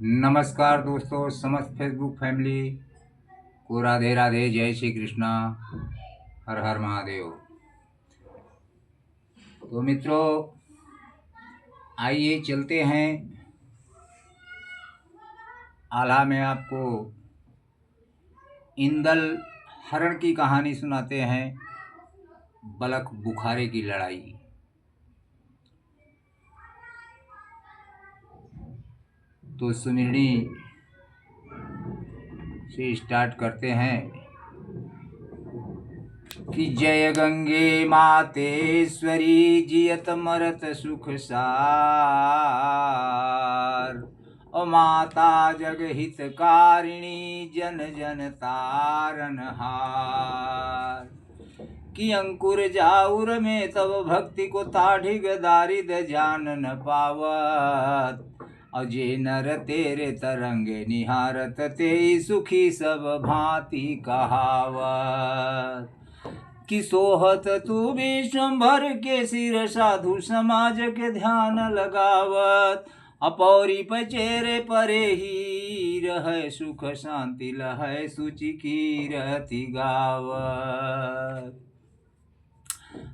नमस्कार दोस्तों, समस्त फेसबुक फैमिली को राधे राधे, जय श्री कृष्णा, हर हर महादेव। तो मित्रों, आइए चलते हैं आला में आपको इंदल हरण की कहानी सुनाते हैं। बलख बुखारे की लड़ाई। तो सुमिरनी से स्टार्ट करते हैं कि जय गंगे मातेश्वरी जियत मरत सुख सार, ओ माता जगहित कारिणी जन जन तारन हार। कि अंकुर जाउर में तब भक्ति को ताढ़िग दारिद जान न पावत, अजय नर तेरे तरंगे निहारत ते सुखी सब भांति कहावत। कि सोहत तू विश्वभर के सिर साधु समाज के ध्यान लगावत, अपौरी पचेरे परे ही रह सुख शांति लहै सुचि की रति गावत।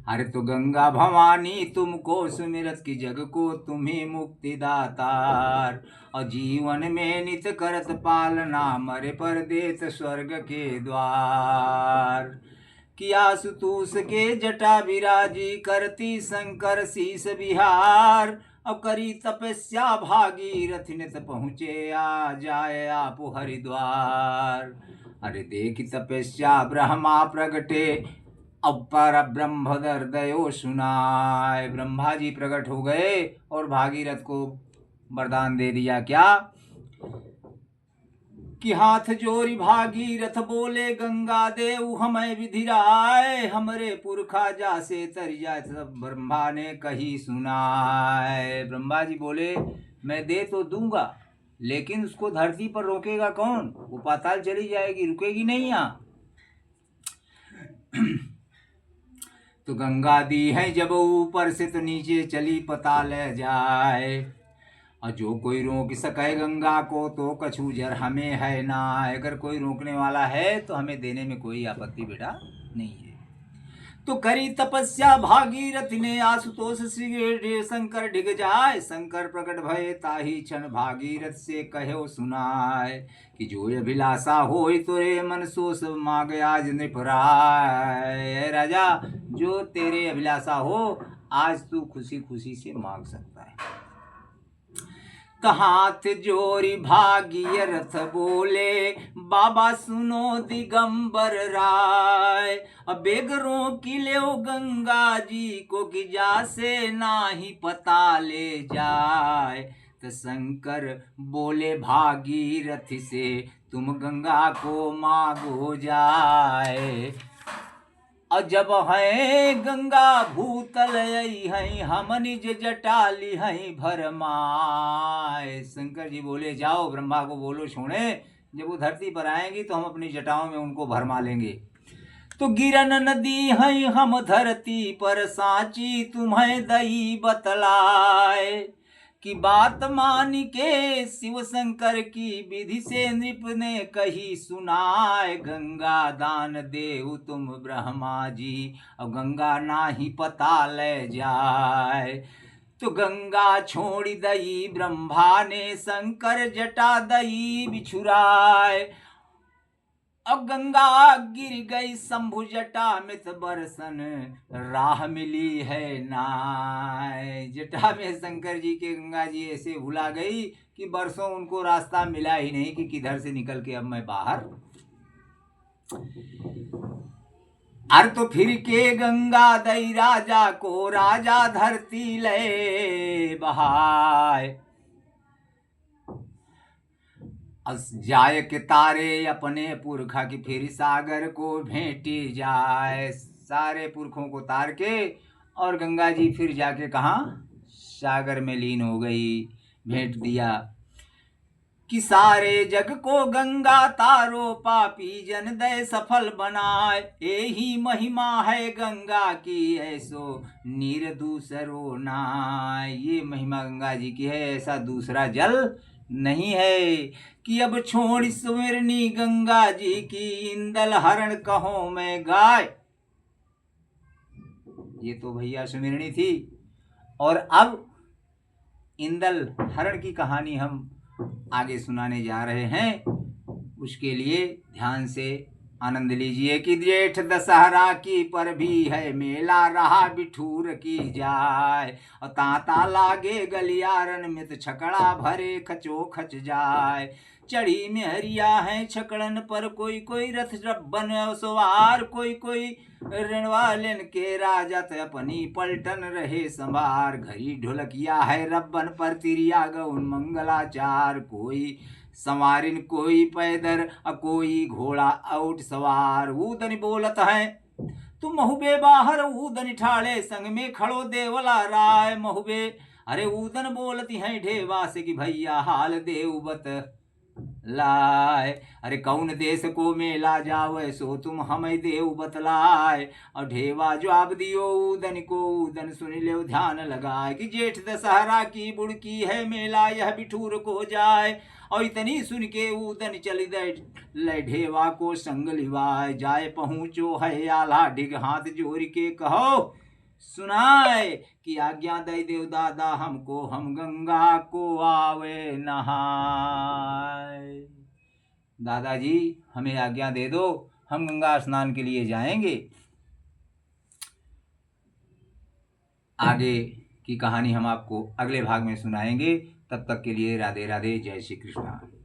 अरे तो गंगा भवानी तुमको सुमिरत की जग को तुम्ही मुक्ति दातार, और जीवन में नित करत पालना मरे पर देत स्वर्ग के द्वार। कि आशुतोष के जटा विराजी करती शंकर शीस बिहार, अब करी तपस्या भागीरथ नित पहुँचे आ जाए आप हरिद्वार। अरे देख तपस्या ब्रह्मा प्रगटे, अब पर ब्रह्म दयो सुनाए। ब्रह्मा जी प्रकट हो गए और भागीरथ को वरदान दे दिया। क्या? कि हाथ जोरी भागीरथ बोले गंगा देव हमें विधिराय, हमरे पुरखा जासे तर जाए सब ब्रह्मा ने कही सुनाए। ब्रह्मा जी बोले मैं दे तो दूंगा, लेकिन उसको धरती पर रोकेगा कौन? वो पाताल चली जाएगी, रुकेगी नहीं यहाँ। तो गंगा दी है जब ऊपर से तो नीचे चली पता ले जाए, और जो कोई रोक सके गंगा को तो कछु जर हमें है ना। अगर कोई रोकने वाला है तो हमें देने में कोई आपत्ति बेटा नहीं है। तो करी तपस्या भागीरथ ने आशुतोष श्री शंकर ढिग जाए, शंकर प्रकट भय ताही क्षण भागीरथ से कहो सुनाए। कि जो अभिलाषा होय तोरे मन सो सब मांग आज नृपराय। राजा, जो तेरे अभिलाषा हो आज तू खुशी खुशी से मांग सकता है। हाथ जोरी भागीरथ बोले बाबा सुनो दिगंबर राय, बेगरों की ले गंगा जी को कि जा से नाही पता ले जाए। तो शंकर बोले भागीरथ से तुम गंगा को मांगो जाए, और जब है गंगा भूतल है हम निज जटाली है भरमाए। शंकर जी बोले जाओ ब्रह्मा को बोलो छोड़े, जब वो धरती पर आएंगी तो हम अपनी जटाओं में उनको भरमा लेंगे। तो गिरन नदी है हम धरती पर सांची तुम्हें दई बतलाए। कि बात मान के शिव शंकर की विधि से नृप ने कही सुनाए। गंगा दान देव तुम ब्रह्मा जी, अब गंगा ना ही पता ले जाए। तो गंगा छोड़ दई ब्रह्मा ने शंकर जटा दई बिछुराए, अब गंगा गिर गई शंभु जटा मित बरसन राह मिली है नाय। जटा में शंकर जी के गंगा जी ऐसे भुला गई कि बरसों उनको रास्ता मिला ही नहीं कि किधर से निकल के अब मैं बाहर। अर तो फिर के गंगा दई राजा को राजा धरती ले बहाय, जाय के तारे अपने पुरखा की फिर सागर को भेंटी जाए। सारे पुरखों को तार के और गंगा जी फिर जाके कहा सागर में लीन हो गई, भेंट दिया। कि सारे जग को गंगा तारो पापी जन दय सफल बनाए, यही महिमा है गंगा की ऐसो नीर दूसरो नाय। ये महिमा गंगा जी की है, ऐसा दूसरा जल नहीं है कि अब छोड़ सुमिरनी गंगा जी की, इंदल हरण कहो मैं गाय। ये तो भैया सुमिरनी थी, और अब इंदल हरण की कहानी हम आगे सुनाने जा रहे हैं। उसके लिए ध्यान से आनंद लीजिए कि जेठ दशहरा की पर भी है मेला, रहा बिठूर की जाय, और तांता लागे गलियारन मित छकड़ा भरे खचो खच जाय। चढ़ी मेहरिया है छकड़न पर कोई कोई रथ रब्बन सवार, कोई कोई रणवालन के राजत अपनी पलटन रहे संभार। घड़ी ढोलकिया है रब्बन पर तिरिया गौन मंगलाचार, कोई संवारिन कोई पैदर कोई घोड़ा औट सवार। ऊदन बोलत है तुम महुबे बाहर, ऊदन ठाड़े संग में खड़ो देवला राय महुबे। अरे ऊदन बोलती है ढेवा से कि भैया हाल देवबत लाए। अरे कौन देश को मेला जावे सो तुम हमें देव बतलाए। और ढेवा जवाब दियो ऊदन को, ऊदन सुन ले ध्यान लगाए कि जेठ दशहरा की बुड़की है मेला यह बिठूर को जाए। और इतनी सुन के ऊदन चली दे ढेवा को संग लिवाए। जाए पहुँचो है आला डिग हाथ जोड़ के कहो सुनाए कि आज्ञा दे देव दादा हमको, हम गंगा को आवे नहाए। दादाजी हमें आज्ञा दे दो, हम गंगा स्नान के लिए जाएंगे। आगे की कहानी हम आपको अगले भाग में सुनाएंगे। तब तक के लिए राधे राधे, जय श्री कृष्ण।